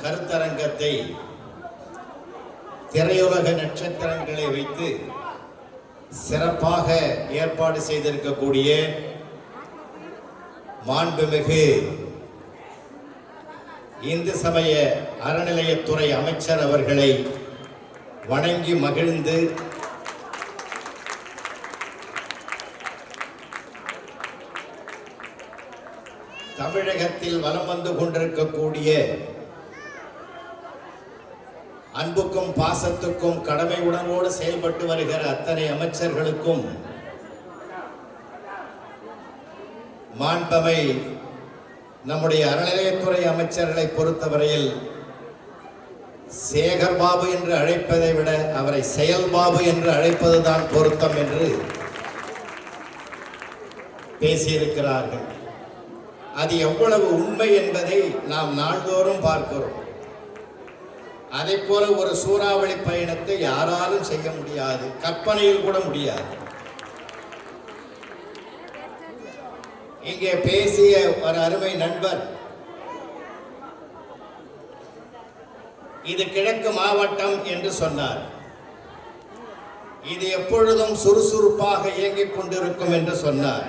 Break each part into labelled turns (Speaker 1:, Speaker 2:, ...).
Speaker 1: கருத்தரங்கத்தை திரையுலக நட்சத்திரங்களை வைத்து சிறப்பாக ஏற்பாடு செய்திருக்கக்கூடிய மாண்புமிகு இந்து சமய அறநிலையத்துறை அமைச்சர் அவர்களை வணங்கி மகிழ்ந்து தமிழகத்தில் வலம் வந்து கொண்டிருக்கக்கூடிய அன்புக்கும் பாசத்துக்கும் கடமை உணர்வோடு செயல்பட்டு வருகிற அத்தனை அமைச்சர்களுக்கும் மாண்பமை நம்முடைய அறநிலையத்துறை அமைச்சர்களை பொறுத்தவரையில் சேகர் பாபு என்று அழைப்பதை விட அவரை செயல்பாபு என்று அழைப்பதுதான் பொருத்தம் என்று பேசியிருக்கிறார்கள். அது எவ்வளவு உண்மை என்பதை நாம் நாள்தோறும் பார்க்கிறோம். அதை போல ஒரு சூறாவளி பயணத்தை யாராலும் செய்ய முடியாது, கற்பனையில் கூட முடியாது. இங்கே பேசிய ஒரு அருமை நண்பர், இது கிழக்கு மாவட்டம் என்று சொன்னார். இது எப்பொழுதும் சுறுசுறுப்பாக இயங்கிக் கொண்டிருக்கும் என்று சொன்னார்.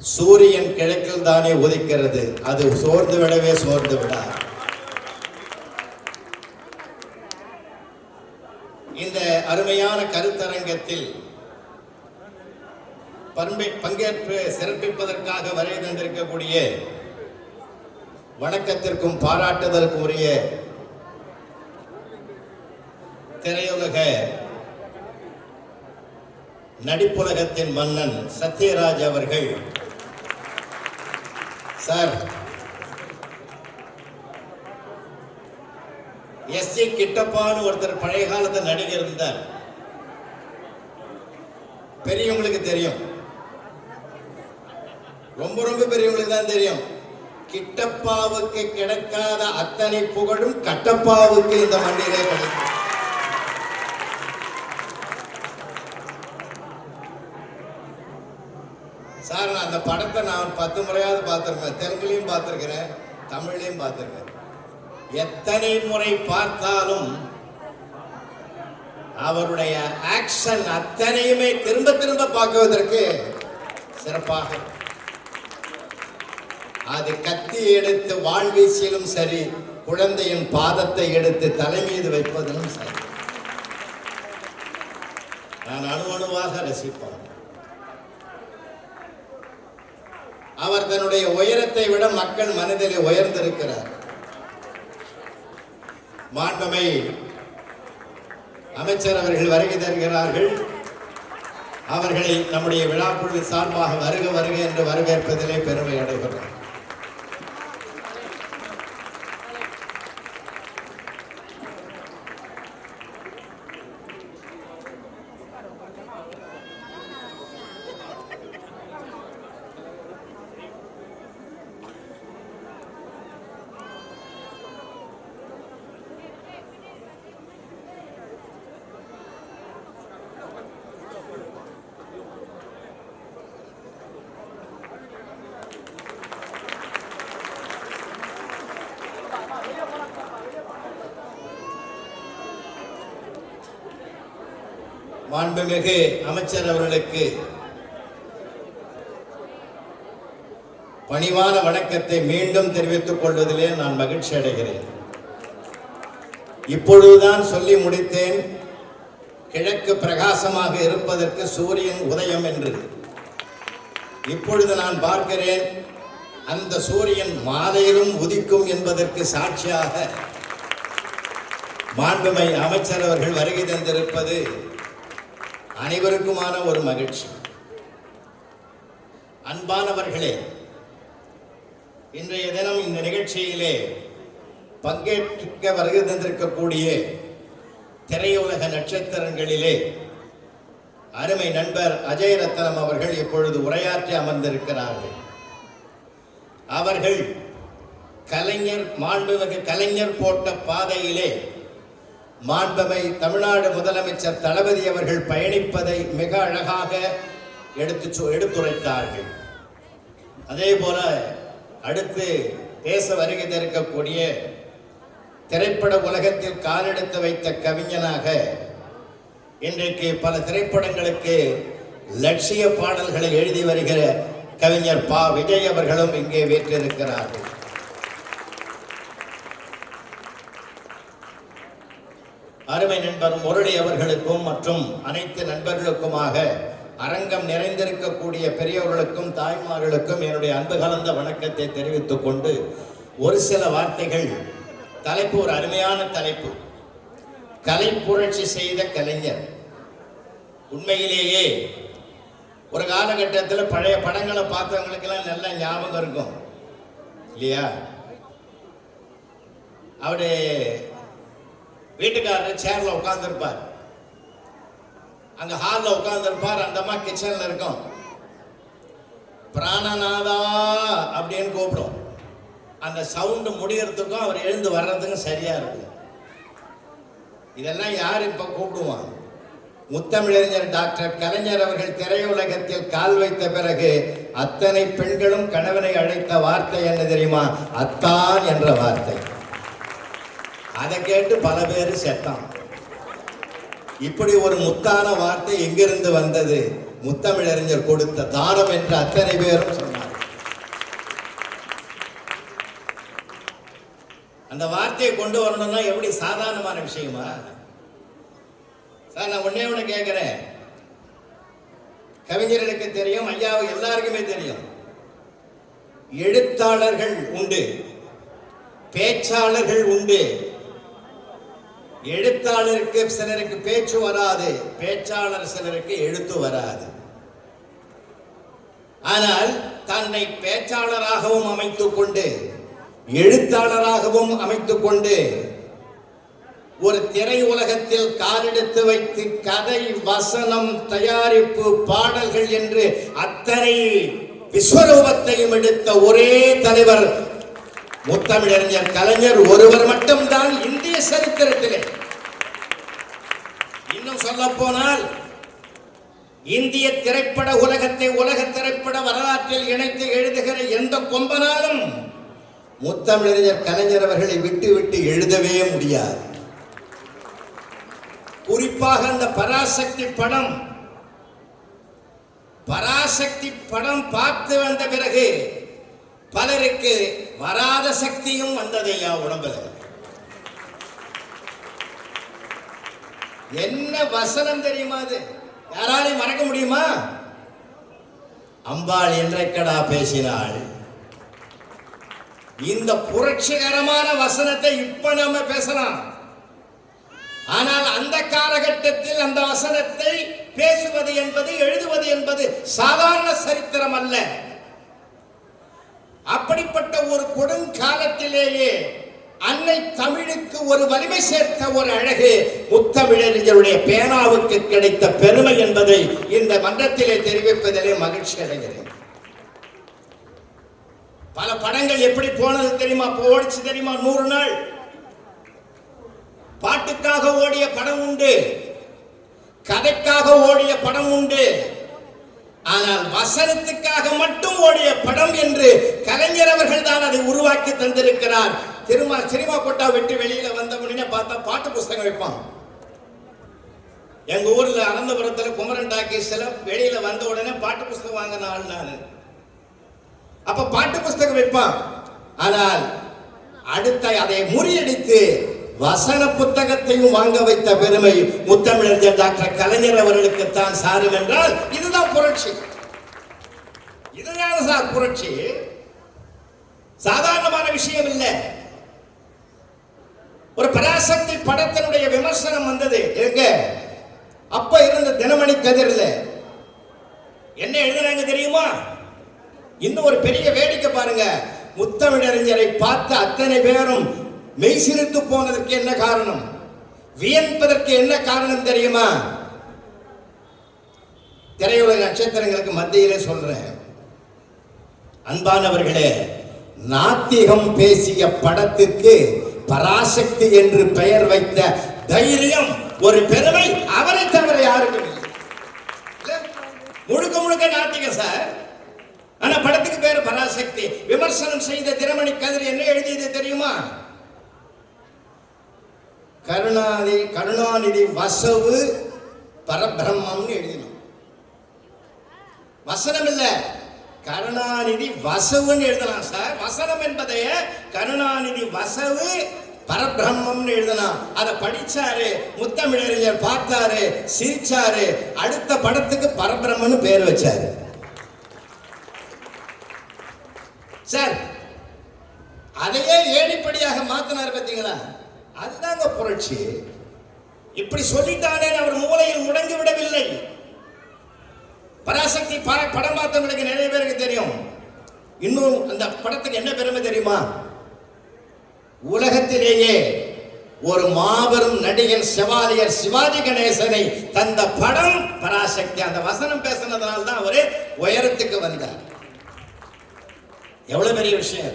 Speaker 1: சூரியன் கிழக்கில் தானே உதிக்கிறது, அது சோர்ந்து விடவே சோர்ந்து விடார். இந்த அருமையான கருத்தரங்கத்தில் பங்கேற்று சிறப்பிப்பதற்காக வரை தந்திருக்கக்கூடிய வணக்கத்திற்கும் பாராட்டுதலுக்கும் உரிய திரையுலக நடிப்புலகத்தின் மன்னன் சத்யராஜ் அவர்கள், சார் எஸ்.ஜி. கிட்டப்பான்னு ஒருத்தர் பழைய காலத்து நடிகர் இருந்தார், பெரியவங்களுக்கு தெரியும், ரொம்ப ரொம்ப பெரியவங்களுக்கு தான் தெரியும். கிட்டப்பாவுக்கு கிடைக்காத அத்தனை புகழும் கட்டப்பாவுக்கு இந்த மண்ணிலே கிடைக்கும். சார், நான் அந்த படத்தை நான் 10 முறையாவது பார்த்திருக்கேன். தெலுங்குலையும் பார்த்திருக்கிறேன், தமிழ்லையும் பார்த்திருக்கேன். எத்தனை முறை பார்த்தாலும் அவருடைய ஆக்ஷன் அத்தனையுமே திரும்ப திரும்ப பார்க்குவதற்கு சிறப்பாக, அது கத்தி எடுத்து வாழ்வீசியிலும் சரி, குழந்தையின் பாதத்தை எடுத்து தலை மீது வைப்பதிலும் சரி, நான் அணுவாக ரசிப்பேன். அவர் தன்னுடைய உயரத்தை விட மக்கள் மனதிலே உயர்ந்திருக்கிறார். மாண்புமை அமைச்சர் அவர்கள் வருகை தருகிறார்கள். அவர்களை நம்முடைய விழாக்குழு சார்பாக வருக வருக என்று வரவேற்பதிலே பெருமை அடைகிறோம். மாண்புமிகு அமைச்சர் அவர்களுக்கு பணிவான வணக்கத்தை மீண்டும் தெரிவித்துக் கொள்வதிலே நான் மகிழ்ச்சி அடைகிறேன். இப்பொழுதுதான் சொல்லி முடித்தேன், கிழக்கு பிரகாசமாக இருப்பதற்கு சூரியன் உதயம் என்று. இப்பொழுது நான் பார்க்கிறேன், அந்த சூரியன் மாலையிலும் உதிக்கும் என்பதற்கு சாட்சியாக மாண்புமை அமைச்சர் அவர்கள் வருகை தந்திருப்பது அனைவருக்குமான ஒரு மகிழ்ச்சி. அன்பானவர்களே, இன்றைய தினம் இந்த நிகழ்ச்சியிலே பங்கேற்க வருகை தந்திருக்கக்கூடிய திரையுலக நட்சத்திரங்களிலே அருமை நண்பர் அஜய் ரத்னம் அவர்கள் இப்பொழுது உரையாற்றி அமர்ந்திருக்கிறார்கள். அவர்கள் மாண்புமிகு கலைஞர் போட்ட பாதையிலே மாண்புமை தமிழ்நாடு முதலமைச்சர் தளபதி அவர்கள் பயணிப்பதை மிக அழகாக எடுத்துரைத்தார்கள். அதே போல அடுத்து பேச வருகை இருக்கக்கூடிய திரைப்பட உலகத்தில் காலெடுத்து வைத்த கவிஞனாக இன்றைக்கு பல திரைப்படங்களுக்கு லட்சிய பாடல்களை எழுதி வருகிற கவிஞர் பா. விஜய் அவர்களும் இங்கே வீற்றிருக்கிறார்கள். அருமை நண்பர் முரளி அவர்களுக்கும் மற்றும் அனைத்து நண்பர்களுக்குமாக அரங்கம் நிறைந்திருக்கக்கூடிய பெரியவர்களுக்கும் தாய்மார்களுக்கும் என்னுடைய அன்பு கலந்த வணக்கத்தை தெரிவித்துக் கொண்டு ஒரு சில வார்த்தைகள். தலைப்பு ஒரு அருமையான தலைப்பு, கலை புரட்சி செய்த கலைஞர். உண்மையிலேயே ஒரு காலகட்டத்தில் பழைய படங்களை பார்த்தவங்களுக்கெல்லாம் நல்ல ஞாபகம் இருக்கும் இல்லையா? அவரு வீட்டுக்காரர் சேர்ல உட்கார்ந்துருப்பார், அங்க ஹால்ல உட்கார்ந்துருப்பார், அந்த அம்மா கிச்சன்ல இருக்கும். பிராணநாதா அப்படின்னு கூப்பிடும். அந்த சவுண்டு முடியறதுக்கும் அவர் எழுந்து வர்றதுக்கும் சரியா இருக்கும். இதெல்லாம் யார் இப்ப கூப்பிடுவான்? முத்தமிழறிஞர் டாக்டர் கலைஞர் அவர்கள் திரையுலகத்தில் கால் வைத்த பிறகு அத்தனை பெண்களும் கணவனை அழைத்த வார்த்தை என்ன தெரியுமா? அத்தான் என்ற வார்த்தை. அதை கேட்டு பல பேர் செத்தான். இப்படி ஒரு முத்தான வார்த்தை எங்கிருந்து வந்தது? முத்தமிழறிஞர் கொடுத்த தானம் என்று அத்தனை பேரும் சொன்னார். அந்த வார்த்தையை கொண்டு வரணும்னா எப்படி சாதாரணமான விஷயமா சார்? நான் ஒன்னே ஒண்ணு கேட்கிறேன். கவிஞர்களுக்கு தெரியும், ஐயாவை எல்லாருக்குமே தெரியும், எழுத்தாளர்கள் உண்டு, பேச்சாளர்கள் உண்டு. எழுத்தாளருக்கு சிலருக்கு பேச்சு வராது, பேச்சாளர் சிலருக்கு எழுத்து வராது. ஆனால் தன்னை பேச்சாளராகவும் அமைத்துக் கொண்டு எழுத்தாளராகவும் அமைத்துக் கொண்டு ஒரு திரை உலகத்தில் காலெடுத்து வைத்து கதை, வசனம், தயாரிப்பு, பாடல்கள் என்று அத்தனை விஸ்வரூபத்தையும் எடுத்த ஒரே தலைவர் முத்தமிழறிஞர் கலைஞர் ஒருவர் மட்டும்தான் இந்திய சரித்திரத்திலே. இன்னும் சொல்ல போனால் இந்திய திரைப்பட உலகத்தை உலக திரைப்பட வரலாற்றில் இணைத்து எழுதுகிற எந்த கொம்பனாலும் முத்தமிழறிஞர் கலைஞர் அவர்களை விட்டு விட்டு எழுதவே முடியாது. குறிப்பாக அந்த பராசக்தி படம் பார்த்து வந்த பிறகு பலருக்கு வராத சக்தியும் வந்ததையா உடம்புல. என்ன வசனம் தெரியுமா? அது யாராலையும் மறக்க முடியுமா? அம்பாள் என்றைக்கடா பேசினாள். இந்த புரட்சிகரமான வசனத்தை இப்ப நாம பேசலாம். ஆனால் அந்த காலகட்டத்தில் அந்த வசனத்தை பேசுவது என்பது, எழுதுவது என்பது சாதாரண சரித்திரம் அல்ல. அப்படிப்பட்ட ஒரு கொடுங்காலத்திலேயே அன்னை தமிழுக்கு ஒரு வலிமை சேர்த்த ஒரு அழகு முத்தமிழறிஞருடைய பேனாவுக்கு கிடைத்த பெருமை என்பதை இந்த மன்றத்திலே தெரிவிப்பதிலே மகிழ்ச்சி அடைகிறேன். பல படங்கள் எப்படி போனது தெரியுமா? ஓடிச்சு தெரியுமா? 100 நாள் பாட்டுக்காக ஓடிய படம் உண்டு, கதைக்காக ஓடிய படம் உண்டு. ஆனால் வசனத்துக்காக மட்டும் ஓடிய படம் என்று கலைஞர் அவர்கள் தான் அதை உருவாக்கி தந்திருக்கிறார். சினிமா கொட்டா வெட்டி வெளியில வந்த உடனே பார்த்தா பாட்டு புஸ்தகம் வைப்பான். எங்க ஊர்ல அனந்தபுரத்துல குமரன் டாக்கீஸ்ல வெளியில வந்த உடனே பாட்டு புஸ்தகம் வாங்கின ஆள் நான். அப்ப பாட்டு புஸ்தகம் வைப்பான். ஆனால் அடுத்த அதை முறியடித்து வசன புத்தகத்தையும் வாங்க வைத்த பெருமை முத்தமிழறிஞர் டாக்டர் கலைஞர் அவர்களுக்கு தான் சாரும் என்றால் இதுதான் புரட்சி. இதுதான் சார் புரட்சி. சாதாரணமான விஷயம் இல்லை. ஒரு பராசக்தி படத்தினுடைய விமர்சனம் வந்தது. எங்க அப்ப இருந்த தினமணி கதிரில் என்ன எழுதுறாங்க தெரியுமா? இன்னும் ஒரு பெரிய வேடிக்கை பாருங்க. முத்தமிழறிஞரை பார்த்து அத்தனை பேரும் மெய்சிலிர்த்து போனதற்கு என்ன காரணம், வியப்பதற்கு என்ன காரணம் தெரியுமா? திரையுலக நட்சத்திரங்களுக்கு மத்தியிலே சொல்றேன், அன்பானவர்களே, நாத்திகம் பேசிய படத்திற்கு பராசக்தி என்று பெயர் வைத்த தைரியம், ஒரு பெருமை அவரை தவிர யாருக்கும் இல்லை. முழுக்க முழுக்க நாத்திகம் சார். ஆனா படத்துக்கு பேரு பராசக்தி. விமர்சனம் செய்த தினமணி கதிர் என்ன எழுதியது தெரியுமா? கருணாநிதி வசவு பரபிரம்மம்னு எழுதினோம். வசனம் இல்ல, கருணாநிதி வசவுன்னு எழுதலாம் சார். வசனம் என்பதைய கருணாநிதி வசவு பரபிரம்மம்னு எழுதலாம். அதை படிச்சாரு, முத்தமிழறிஞர் பார்த்தாரு, சிரிச்சாரு, அடுத்த படத்துக்கு பரபிரம்மன்னு பேர் வச்சாரு. சார் அதையே ஏணிப்படியாக மாத்தினார் பார்த்தீங்களா? அதுதாங்க புரட்சி. இப்படி சொல்லிட்டானே அவர் மூளையில் முடங்கி விடவில்லை. பராசக்தி படம் பார்த்தவங்களுக்கு நிறைய பேருக்கு தெரியும். இன்னும் அந்த படத்துக்கு என்ன பெருமை தெரியுமா? உலகத்திலேயே ஒரு மாபெரும் நடிகன் செவாலியர் சிவாஜி கணேசனை தந்த படம் பராசக்தி. அந்த வசனம் பேசினதுனால தான் அவரு உயரத்துக்கு வந்தார். எவ்வளவு பெரிய விஷயம்.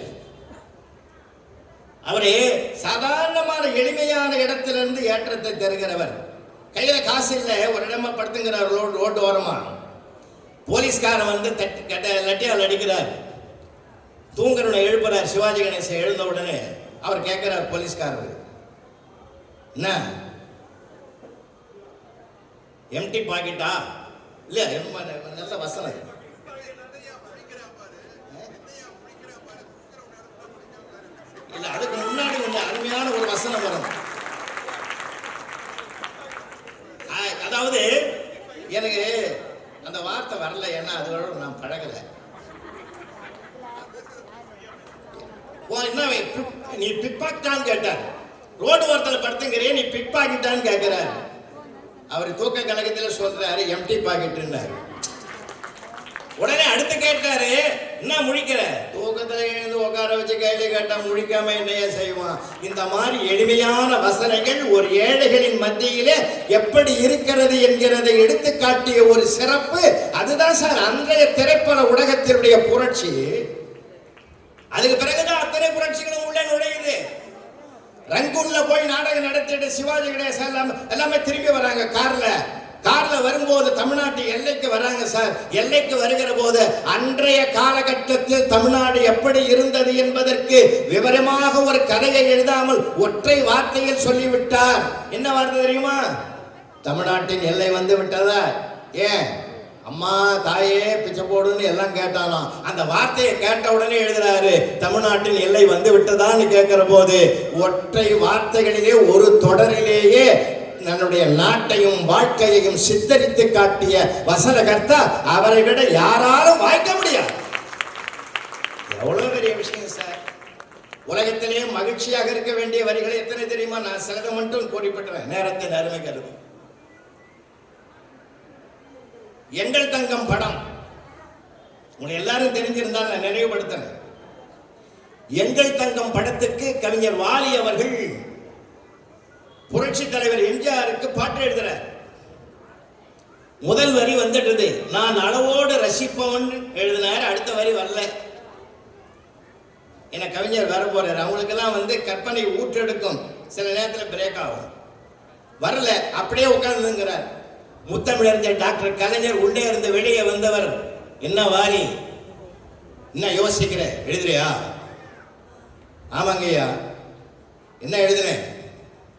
Speaker 1: அவரே சாதாரணமான எளிமையான இடத்திலிருந்து ஏற்றத்தை தருகிறவர். கையில காசு இல்லை, ஒரு இடமா படுத்துங்கிறார் ரோட்டு ஓரமா. போலீஸ்காரன் வந்து லட்டியால் அடிக்கிறார். தூங்குறவனை எழுப்புறார். சிவாஜி கணேசன் எழுந்த உடனே அவர் கேட்கிறார் போலீஸ்காரர், என்ன எம்டி பாக்கெட்டா? இல்ல, நல்ல வசனம். இல்ல, அதுக்கு முன்னாடி ஒண்ணு அருமையான ஒரு வசனம் வரும். அதாவது எனக்கு அந்த வார்த்தை வரல, ஏன்னா அதோட நான் பழகல. என்ன நீ பிக்பாக்கெட்டான்னு கேட்டார். ரோடு ஓரத்தில் படுத்துங்கிறே, நீ பிக்பாக்கெட்டான்னு கேட்கிறார். அவர் தூக்க கழகத்தில் சொல்றாரு எம்டி பாக்கெட்டுன்னாரு. உடனே அடுத்து கேட்டாரு, என்ன முழிக்கிற? தூக்கத்துல எழுந்து உட்கார வச்சு கையில கேட்டா முழிக்காம என்னைய செய்வான். இந்த மாதிரி எளிமையான வசனங்கள் ஒரு ஏழைகளின் மத்தியிலே எப்படி இருக்கிறது என்கிறதை எடுத்து காட்டிய ஒரு சிறப்பு. அதுதான் சார் அன்றைய திரைப்பட உலகத்தினுடைய புரட்சி. அதுக்கு பிறகுதான் அத்தனை புரட்சிகளும் உள்ள நுழையுது. ரங்கூன்ல போய் நாடகம் நடத்திட்டு சிவாஜி கணேசன் எல்லாமே திரும்பி வராங்க கார்ல வரும்போது தமிழ்நாட்டு எல்லைக்கு வராங்க சார். எல்லைக்கு வருகிற போது அன்றைய காலகட்டத்தில் தமிழ்நாடு எப்படி இருந்தது என்பதற்கு விவரமாக ஒரு கதையை எழுதாமல் ஒற்றை வார்த்தையில் சொல்லிவிட்டார். என்ன வார்த்தை தெரியுமா? தமிழ்நாட்டின் எல்லை வந்து விட்டதா? ஏன் அம்மா தாயே பிச்சை போடுன்னு எல்லாம் கேட்டாலாம். அந்த வார்த்தையை கேட்ட உடனே எழுதுறாரு, தமிழ்நாட்டின் எல்லை வந்து விட்டதான்னு கேட்கிற போது ஒற்றை வார்த்தைகளிலே ஒரு தொடரிலேயே தன்னுடைய நாட்டையும் வாழ்க்கையையும் சித்தரித்து காட்டிய வசனகர்த்தா அவரை விட யாராலும் வாய்க்க முடியாது. எவ்வளவு பெரிய விஷயம் சார். உலகத்திலேயே மகிழ்ச்சியாக இருக்க வேண்டிய வரிகளை எத்தனை தெரியுமா? நான் சிலதை மட்டும் கூறிப்பட்டுறேன், நேரத்தின் அருமை கருது. எங்கள் தங்கம் படம் உங்களை எல்லாரும் தெரிஞ்சிருந்தால் நான் நினைவுபடுத்துறேன். எங்கள் தங்கம் படத்துக்கு கவிஞர் வாலி அவர்கள் புரட்சி தலைவர் எம்ஜிஆருக்கு பாட்டு எழுதுறார். முதல் வரி வந்துட்டது, நான் அளவோடு ரசிப்பவன் எழுதினார். அடுத்த வரி வரல. என்ன கவிஞர் வர போறாரு, அவங்களுக்கெல்லாம் கற்பனை ஊற்றெடுக்கும், சில நேரத்தில் பிரேக் ஆகும். வரல, அப்படியே உட்கார்ந்துங்கிறார். முத்தமிழறிஞர் டாக்டர் கலைஞர் உள்ளே இருந்து வெளியே வந்தவர், என்ன வாலி என்ன யோசிக்கிற, எழுதுறியா? ஆமாங்கய்யா. என்ன எழுதுனேன்?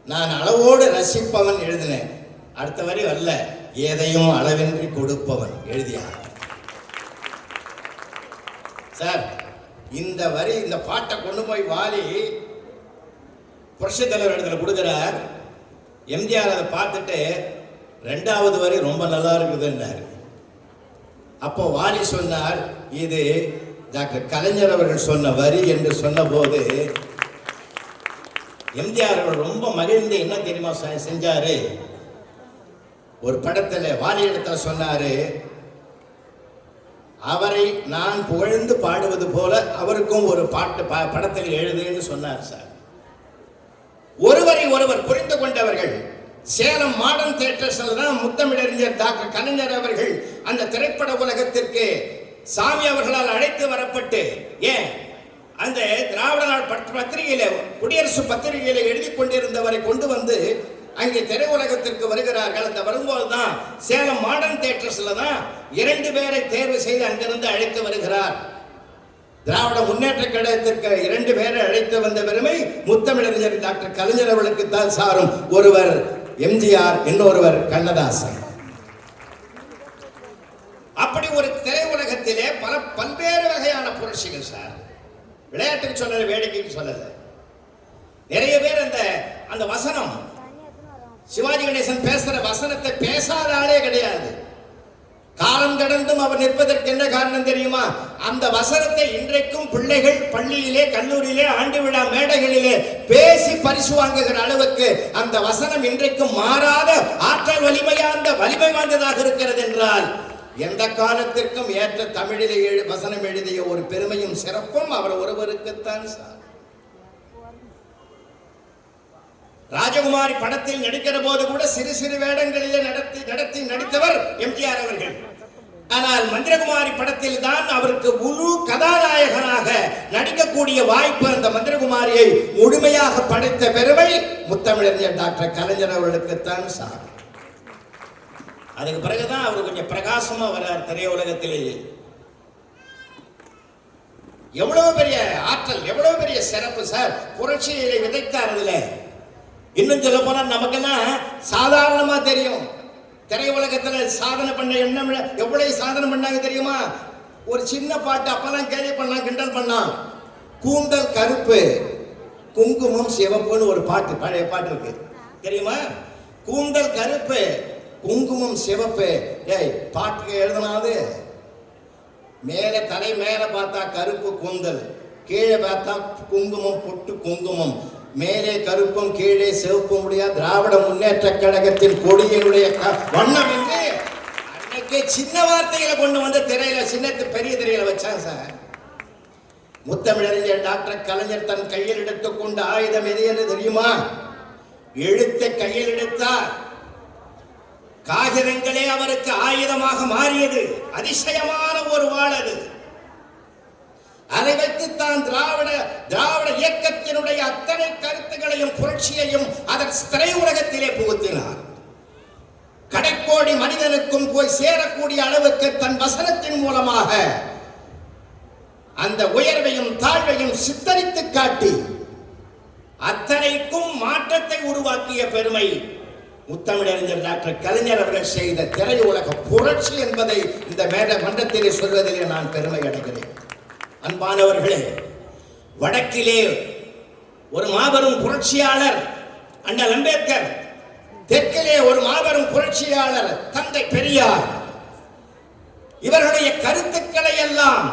Speaker 1: நான் அளவோடு ரசிப்பவன் எழுதினேன். அடுத்த வரி வரல, எதையும் அளவின்றி கொடுப்பவன் எழுதியா? சார் இந்த வரி, இந்த பாட்டை கொண்டு போய் வாலி புரட்சி தலைவர் இடத்துல கொடுக்கிறார். எம்ஜிஆர் அதை பார்த்துட்டு ரெண்டாவது வரி ரொம்ப நல்லா இருக்குதுன்னாரு. அப்போ வாலி சொன்னார், இது டாக்டர் கலைஞர் அவர்கள் சொன்ன வரி என்று சொன்ன போது எம்ஜிஆர் அவர்கள் ரொம்ப மகிழ்ந்து என்ன தெரியுமா செஞ்சாரு? ஒரு படத்துல வாலி இடத்துல சொன்னாரு, அவரை நான் புகழ்ந்து பாடுவது போல அவருக்கும் ஒரு பாட்டு படத்தில் எழுதுன்னு சொன்னார் சார். ஒருவர் புரிந்து கொண்டவர்கள். சேலம் மாடர்ன் தியேட்டர்ஸ்ல தான் முத்தமிழறிஞர் டாக்டர் கலைஞர் அவர்கள் அந்த திரைப்பட உலகத்திற்கு சாமி அவர்களால் அழைத்து வரப்பட்டு, ஏன் அந்த திராவிட நாள் பத்திரிகையில, குடியரசு பத்திரிகையில எழுதி கொண்டிருந்தவரை கொண்டு வந்து அங்கே திரையுலகத்திற்கு வருகிறார்கள். அந்த வரும்போதுதான் சேலம் மாடர்ன் தியேட்டர்ஸ்ல தான் 2 பேரை தேர்வு செய்து அங்கிருந்து அழைத்து வருகிறார். திராவிட முன்னேற்ற கழகத்திற்கு 2 பேரை அழைத்து வந்த பெருமை முத்தமிழறிஞர் டாக்டர் கலைஞர் அவர்களுக்கு தான் சாரும். ஒருவர் எம்ஜிஆர், இன்னொருவர் கண்ணதாசன். அப்படி ஒரு திரையுலகத்திலே பல்வேறு வகையான புரட்சிகள் சார். விளையாட்டுக்கு சொல்லல, வேடிக்கைக்கு சொல்லல. நிறைய பேர் அந்த வசனம், சிவாஜி கணேசன் பேசுற வசனத்தை பேசாத ஆளே கிடையாது. காலம் கடந்தும் அவர் நிற்பதற்கு என்ன காரணம் தெரியுமா? அந்த வசனத்தை இன்றைக்கும் பிள்ளைகள் பள்ளியிலே, கல்லூரியிலே, ஆண்டு விழா மேடைகளிலே பேசி பரிசு வாங்குகிற அளவுக்கு அந்த வசனம் இன்றைக்கும் மாறாத ஆற்றல் வலிமை வாய்ந்ததாக இருக்கிறது என்றால் எந்த காலத்திற்கும் ஏற்ற தமிழிலே வசனம் எழுதிய ஒரு பெருமையும் சிறப்பும் அவர் ஒருவருக்குத்தான் சார். ராஜகுமாரி படத்தில் நடிக்கிற போது கூட சிறு சிறு வேடங்களிலே நடித்தவர் எம்ஜிஆர் அவர்கள். ஆனால் மந்திரகுமாரி படத்தில் தான் அவருக்கு முழு கதாநாயகனாக நடிக்கக்கூடிய வாய்ப்பு, அந்த மந்திரகுமாரியை முழுமையாக படைத்த பெருமை முத்தமிழறிஞர் டாக்டர் கலைஞர் அவர்களுக்குத்தான் சார். அதுக்கு பிறகுதான் அவர் கொஞ்சம் பிரகாசமா வர்றார் திரையுலகத்திலேயே. எவ்வளவு பெரிய ஆற்றல், எவ்வளவு பெரிய சிறப்பு சார். புரட்சியை விதைத்தார். அதுல இன்னும் சொல்ல போனா நமக்கெல்லாம் சாதாரணமா தெரியும். திரையுலகத்துல சாதனை பண்ண எண்ணம் எவ்வளவு சாதனை பண்ணாங்க தெரியுமா? ஒரு சின்ன பாட்டு அப்பெல்லாம் கேலி பண்ணலாம், கிண்டல் பண்ணலாம். கூந்தல் கருப்பு குங்குமம் சிவப்புன்னு ஒரு பாட்டு, பழைய பாட்டு இருக்கு தெரியுமா? கூந்தல் கருப்பு குங்குமம் சிவப்பு. ஏய், பாட்டுக்கு எழுதினாது மேலே தலை மேல பார்த்தா கருப்பு கூந்தல், கீழே பார்த்தா குங்குமம், பொட்டு குங்குமம், மேலே கருப்பும் கீழே சிவப்பும் உடைய திராவிட முன்னேற்ற கழகத்தின் கொடியினுடைய வண்ணம் என்று அன்னைக்கே சின்ன வார்த்தைகளை கொண்டு வந்து திரையில, சின்ன பெரிய திரையில வச்சாங்க சார். முத்தமிழறிஞர் டாக்டர் கலைஞர் தன் கையில் எடுத்துக்கொண்ட ஆயுதம் எது என்று தெரியுமா? எழுத்தை கையில் எடுத்தார். காகிதங்களே அவருக்கு ஆயுதமாக மாறியது. அதிசயமான ஒரு வாள் அது. அதை வைத்துத்தான் திராவிட இயக்கத்தினுடைய அத்தனை கருத்துக்களையும் புரட்சியையும் அதன் திரையுலகத்திலே புகுத்தினார். கடைக்கோடி மனிதனுக்கும் போய் சேரக்கூடிய அளவுக்கு தன் வசனத்தின் மூலமாக அந்த உயர்வையும் தாழ்வையும் சித்தரித்து காட்டி அத்தனைக்கும் மாற்றத்தை உருவாக்கிய பெருமை முத்தமிழறிஞர் டாக்டர் கலைஞர் அவர்கள் செய்த திரையுலக புரட்சி என்பதை இந்த மன்றத்திலே சொல்வதிலே நான் பெருமை அடைகிறேன். அன்பானவர்களே, வடக்கிலே ஒரு மாபெரும் புரட்சியாளர் அண்ணல் அம்பேத்கர், தெற்கிலே ஒரு மாபெரும் புரட்சியாளர் தந்தை பெரியார். இவர்களுடைய கருத்துக்களை எல்லாம்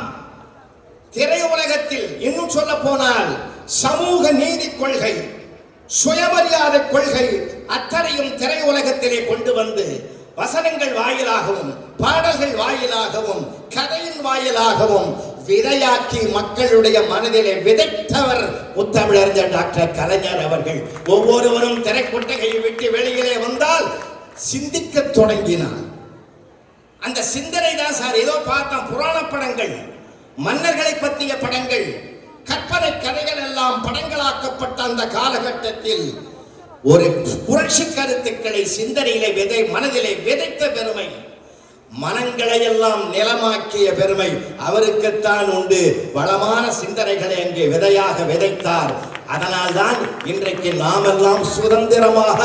Speaker 1: திரையுலகத்தில், இன்னும் சொல்ல போனால் சமூக நீதி கொள்கை, சுயமரியாதை கொள்கை அத்தனையும் திரையுலகத்திலே கொண்டு வந்து வசனங்கள் வாயிலாகவும், பாடல்கள் வாயிலாகவும், கதையின் வாயிலாகவும் விதையாக்கி மக்களுடைய மனதிலே விதைத்தவர் முத்தமிழறிஞர் டாக்டர் கலைஞர் அவர்கள். ஒவ்வொருவரும் திரைக்கொட்டகையை விட்டு வெளியிலே வந்தால் சிந்திக்க தொடங்கினார். அந்த சிந்தனை தான் சார். ஏதோ பார்த்தோம் புராண படங்கள், மன்னர்களை பற்றிய படங்கள், கற்பனை கதைகள் எல்லாம் படங்களாக்கப்பட்ட அந்த காலகட்டத்தில் ஒரு புரட்சி கருத்துக்களை சிந்தனையிலே மனதிலே விதைத்த பெருமை, மனங்களை எல்லாம் நிலமாக்கிய பெருமை அவருக்குத்தான் உண்டு. வளமான சிந்தனைகளை அங்கே விதையாக விதைத்தார். அதனால்தான் இன்றைக்கு நாமெல்லாம் சுதந்திரமாக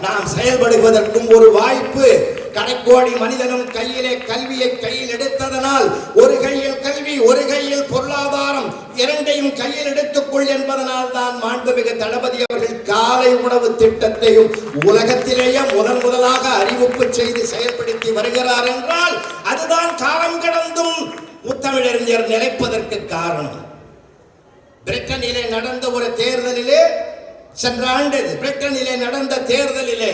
Speaker 1: நாம் செயல்படுவதற்கும் ஒரு வாய்ப்பு. கடைக்கோடி மனிதனும் கையிலே கல்வியை கையில் எடுத்ததனால், ஒரு கையில் கல்வி, ஒரு கையில் பொருளாதாரம், இரண்டையும் கையில் எடுத்துக்கொள் என்பதனால் தான் மாண்புமிகு தளபதி அவர்கள் காலை உணவு திட்டத்தையும் உலகத்திலேயே முதலாக அறிவிப்பு செய்து செயல்படுத்தி வருகிறார் என்றால் அதுதான் காலம் கடந்தும் முத்தமிழறிஞர் நிலைப்பதற்கு காரணம். பிரிட்டனிலே நடந்த ஒரு தேர்தலிலே, சென்ற ஆண்டு பிரிட்டனிலே நடந்த தேர்தலிலே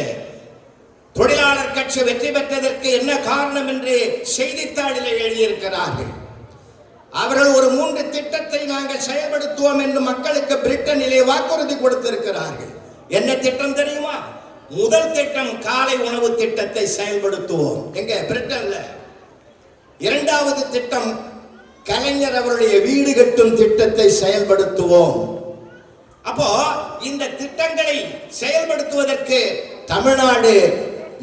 Speaker 1: தொழிலாளர் கட்சி வெற்றி பெற்றதற்கு என்ன காரணம் என்று செய்தித்தாளிலே எழுதியிருக்கிறார்கள். அவர்கள் ஒரு 3 திட்டத்தை நாங்கள் செயல்படுத்துவோம் என்று மக்களுக்கு பிரிட்டனிலே வாக்குறுதி கொடுத்திருக்கிறார்கள். என்ன திட்டம் தெரியுமா? முதல் திட்டம் காலை உணவு திட்டத்தை செயல்படுத்துவோம், எங்க பிரிட்டன்ல. இரண்டாவது திட்டம் கலைஞர் அவருடைய வீடு கட்டும் திட்டத்தை செயல்படுத்துவோம். அப்போ இந்த திட்டங்களை செயல்படுத்துவதற்கு தமிழ்நாடு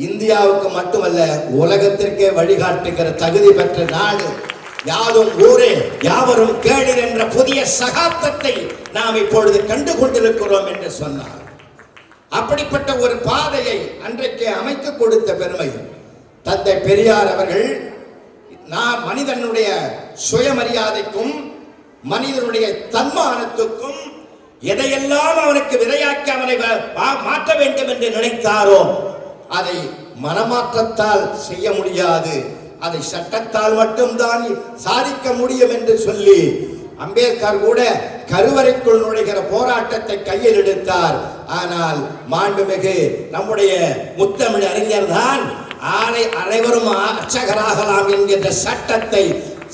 Speaker 1: இந்தியாவுக்கு மட்டுமல்ல உலகத்திற்கே வழிகாட்டுகிற தகுதி பெற்ற நாடு. யாதும் ஊரே யாவரும் கேளீர் என்ற புதிய சகாப்தத்தை நாம் இப்பொழுது கண்டு கொண்டிருக்கிறோம் என்று சொன்னார். அப்படிப்பட்ட ஒரு பாதையை அன்றைக்கு அமைத்து கொடுத்த பெருமை தந்தை பெரியார் அவர்கள். நான் மனிதனுடைய சுயமரியாதைக்கும் மனிதனுடைய தன்மானத்துக்கும் எதையெல்லாம் அவனுக்கு விதையாக்கி அவனை மாற்ற வேண்டும் என்று நினைத்தாரோ அதை மனமாற்றத்தால் செய்ய முடியாது, அதை சட்டத்தால் மட்டும்தான் சாதிக்க முடியும் என்று சொல்லி அம்பேத்கர் கூட கருவறைக்குள் நுழைகிற போராட்டத்தை கையில் எடுத்தார். ஆனால் மாண்புமிகு நம்முடைய முத்தமிழ் அறிஞர் தான் அனைவரும் அர்ச்சகராகலாம் என்கின்ற சட்டத்தை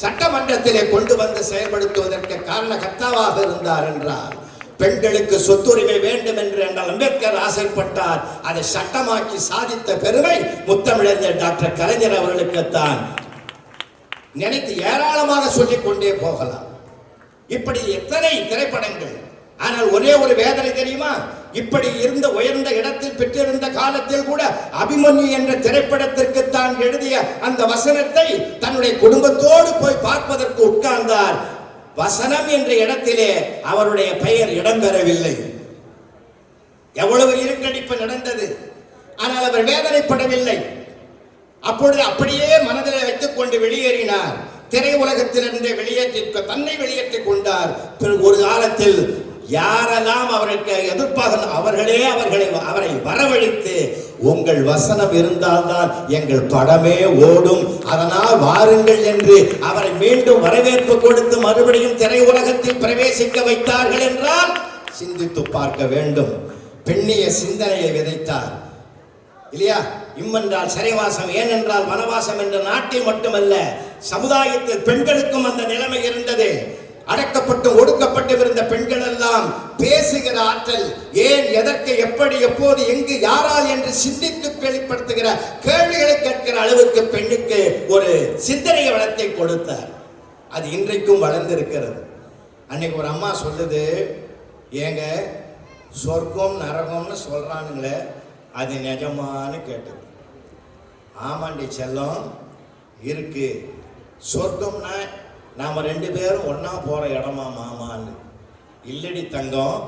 Speaker 1: சட்டமன்றத்திலே கொண்டு வந்து செயல்படுத்துவதற்கு காரணகர்த்தாவாக இருந்தார் என்றார். பெண்களுக்கு சொத்துரிமை வேண்டும் என்று என்றால் அம்பேத்கர் ஆசைப்பட்டார். அதை சட்டமாக்கி சாதித்த பெருமை முத்தமிழறிஞர் டாக்டர் கலைஞர் அவர்களுக்குத்தான். நினைத்து ஏராளமாக சொல்லிக் கொண்டே போகலாம். இப்படி எத்தனை திரைப்படங்கள். ஆனால் ஒரே ஒரு வேதனை தெரியுமா? இப்படி இருந்த உயர்ந்த இடத்தில் பெற்றிருந்த காலத்தில் கூட அபிமன்யு என்ற திரைப்படத்திற்கு தான் எழுதிய அந்த வசனத்தை தன்னுடைய குடும்பத்தோடு போய் பார்ப்பதற்கு உட்கார்ந்தார். வசனம் என்ற இடத்திலே அவருடைய பெயர் இடம்பெறவில்லை. எவ்வளவு இருக்கடிப்பு நடந்தது. ஆனால் அவர் வேதனைப்படவில்லை. அப்பொழுது அப்படியே மனதில் வைத்துக் கொண்டு வெளியேறினார். திரையுலகத்திலிருந்து தன்னை வெளியேற்றிக் கொண்டார். பிறகு ஒரு காலத்தில் யாரெல்லாம் அவருக்கு எதிர்ப்பாக அவரை வரவழைத்து உங்கள் வசனம் இருந்தால்தான் எங்கள் படமே ஓடும், அதனால் வாருங்கள் என்று அவரை மீண்டும் வரவேற்பு கொடுத்து மறுபடியும் திரையுலகத்தில் பிரவேசிக்க வைத்தார்கள் என்றால் சிந்தித்து பார்க்க வேண்டும். பெண்ணிய சிந்தனையை விதைத்தார் இல்லையா? இம்மென்றால் சிறைவாசம், ஏனென்றால் வனவாசம் என்ற நாட்டில் மட்டுமல்ல சமுதாயத்தில் பெண்களுக்கும் அந்த நிலைமை இருந்தது. அடக்கப்பட்டு ஒடுக்கப்பட்டு இருந்த பெண்கள் எல்லாம் பேசுகிற ஆற்றல், ஏன் எதற்கு எப்படி எப்போது எங்கு யாரால் என்று சிந்தித்து வெளிப்படுத்துகிற கேள்விகளை கேட்கிற அளவுக்கு பெண்ணுக்கு ஒரு சிந்தனை வளத்தை கொடுத்தார். அது இன்றைக்கும் வளர்ந்திருக்கிறது. அன்னைக்கு ஒரு அம்மா சொல்லுது, ஏங்க சொர்க்கம் நரகம்னு சொல்றானுங்களே அது நிஜமானு கேட்டது. ஆமாண்டி செல்லம் இருக்கு. சொர்க்கம்னா நாம ரெண்டு பேரும் ஒன்னா போற இடமா மாமான்னு? இல்லடி தங்கம்,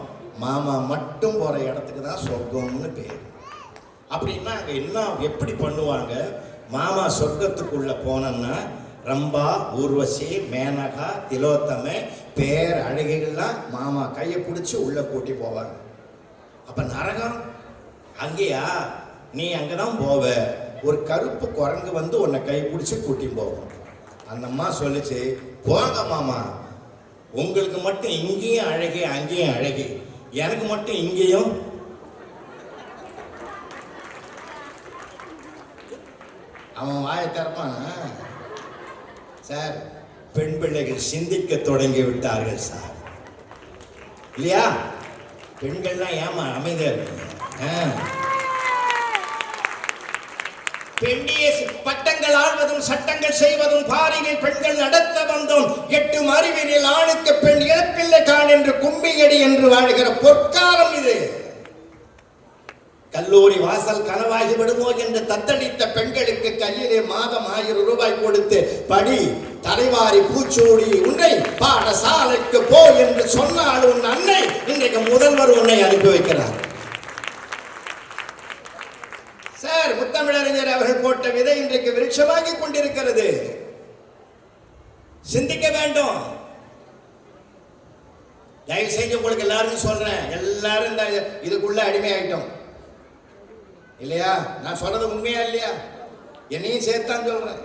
Speaker 1: மாமா மட்டும் போற இடத்துக்கு தான் சொர்க்கம்னு பேர். அப்படின்னா அங்க என்ன எப்படி பண்ணுவாங்க? மாமா சொர்க்கத்துக்குள்ள போனோம்னா ரம்பா, ஊர்வசி, மேனகா, திலோத்தமை பேர் அழகிகள்லாம் மாமா கையை பிடிச்சி உள்ள கூட்டி போவாங்க. அப்ப நரகம் அங்கேயா? நீ அங்கதான் போவ. ஒரு கருப்பு குரங்கு வந்து உன்னை கை பிடிச்சி கூட்டி போவோம். அந்த அம்மா சொல்லிச்சு, போங்க மாமா, உங்களுக்கு மட்டும் இங்கேயும் அழகே அங்கேயும் அழகே, எனக்கு மட்டும் இங்கேயும். அவன் வாயை திறப்பானா? சார், பெண் பிள்ளைகள் சிந்திக்க தொடங்கி விட்டார்கள் சார், இல்லையா? பெண்கள்லாம் ஏமா அமைதியா இருக்கு? பெண்ணிய பட்டங்கள் ஆழ்வதும் சட்டங்கள் செய்வதும் பாரினில் பெண்கள் நடத்த வந்தோம். 8 அறிவினில் ஆணுக்கு பெண் இழப்பில்லை கான் என்று கும்பியடி என்று வாழ்கிற பொற்காலம் இது. கல்லூரி வாசல் கனவாகி விடுமோ என்று தத்தளித்த பெண்களுக்கு கையிலே மாதம் 1000 ரூபாய் கொடுத்து படி, தலைவாரி பூச்சூடி உன்னை பாடசாலைக்கு போ என்று சொன்னால் உன் அன்னை இன்றைக்கு முதல்வர் உன்னை அனுப்பி வைக்கிறார். சார், முத்தமிழறிஞர் அவர்கள் போட்ட விதை இன்றைக்கு விருட்சமாகி கொண்டிருக்கிறது. சிந்திக்க வேண்டும். தயவு செஞ்சு உங்களுக்கு எல்லாரும் சொல்றேன், எல்லாரும் இந்த இதுக்குள்ள அடிமை ஆயிட்டோம் இல்லையா? நான் சொல்றது உண்மையா இல்லையா? என்னையும் சேர்த்தான் சொல்றேன்.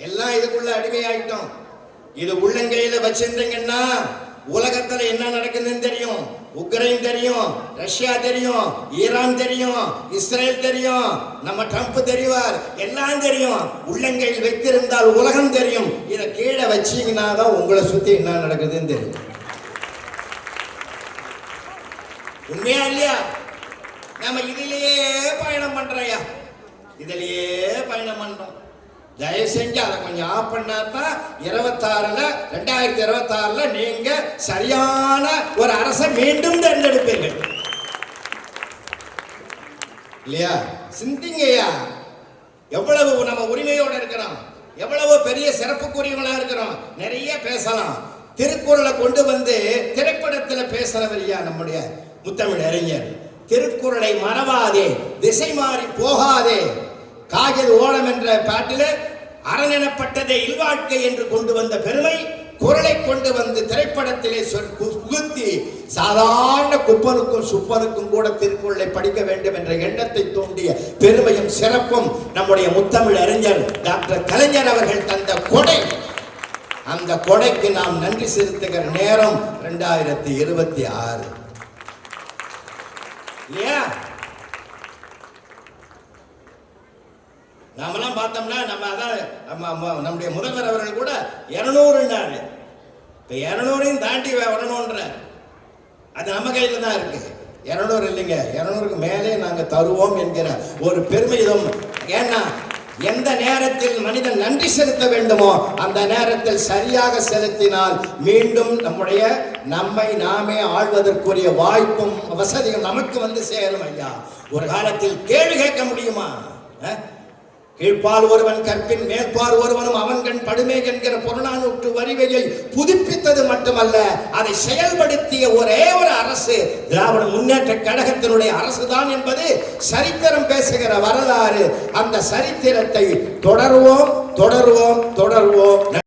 Speaker 1: எல்லாம் இதுக்குள்ள அடிமை ஆயிட்டோம். இது உள்ளங்கையில வச்சிருந்தீங்கன்னா உலகத்துல என்ன நடக்குதுன்னு தெரியும். உக்ரைன் தெரியும், ரஷ்யா தெரியும், ஈரான் தெரியும், இஸ்ரேல் தெரியும், நம்ம ட்ரம்ப் தெரிவார், எல்லாம் தெரியும். உள்ளங்கையில் வைத்திருந்தால் உலகம் தெரியும். இதை கீழே வச்சீங்கன்னா தான் உங்களை சுத்தி என்ன நடக்குதுன்னு தெரியும். உண்மையா இல்லையா? நம்ம இதிலேயே பயணம் பண்றையா, இதிலேயே பயணம் பண்றோம். தயவு செஞ்சு அதை கொஞ்சம் ஆஃப் பண்ணாதான் 2026ல நீங்க சரியான ஒரு அரசை மீண்டும் தேர்ந்தெடுப்பீர்கள். இல்லையா? சிந்திங்கய்யா, எவ்வளவு நம்ம உரிமையோட இருக்கிறோம், எவ்வளவு பெரிய சிறப்புக்குரியவங்களா இருக்கிறோம். நிறைய பேசலாம். திருக்குறளை கொண்டு வந்து திரைப்படத்தில் பேசுறவரியா நம்முடைய முத்தமிழ் அறிஞர். திருக்குறளை மறவாதே, திசை மாறி போகாதே, காகில் ஓலம் என்ற பாட்டில் அரணெனப்பட்டதை இல்வாழ்க்கை என்று கொண்டு வந்த பெருமை குறளை கொண்டு வந்து திரைப்படத்திலே புகுத்தி சாதாரண குப்பனுக்கும் சுப்பனுக்கும் கூட திருக்குறளை படிக்க வேண்டும் என்ற எண்ணத்தை தூண்டிய பெருமையும் சிறப்பும் நம்முடைய முத்தமிழ் அறிஞர் டாக்டர் கலைஞர் அவர்கள் தந்த கொடை. அந்த கொடைக்கு நாம் நன்றி செலுத்துகிற நேரம் 2026 இல்லையா? நாமெல்லாம் பார்த்தோம்னா நம்ம அதான் நம்முடைய முதல்வர் அவர்கள் கூட 200ன்னாரு. இப்ப 200ஐயும் தாண்டி வரணும்ன்ற அது நம்ம கையில தான் இருக்கு. 200 இல்லைங்க, 200க்கு மேலே நாங்க தருவோம் என்கிற ஒரு பெருமிதம். ஏன்னா எந்த நேரத்தில் மனிதன் நன்றி செலுத்த வேண்டுமோ அந்த நேரத்தில் சரியாக செலுத்தினால் மீண்டும் நம்மை நாமே ஆள்வதற்குரிய வாய்ப்பும் வசதியும் நமக்கு வந்து சேரும். ஐயா, ஒரு காலத்தில் கேள்வி கேட்க முடியுமா? கீழ்ப்பால் ஒருவன் கற்பின் மேற்பால் ஒருவனும் அவன் கண் படுமே என்கிற புறநானூற்று வரிவையை புதுப்பித்தது மட்டுமல்ல, அதை செயல்படுத்திய ஒரே ஒரு அரசு திராவிட முன்னேற்ற கழகத்தினுடைய அரசுதான் என்பது சரித்திரம் பேசுகிற வரலாறு. அந்த சரித்திரத்தை தொடர்வோம் தொடர்வோம் தொடர்வோம்.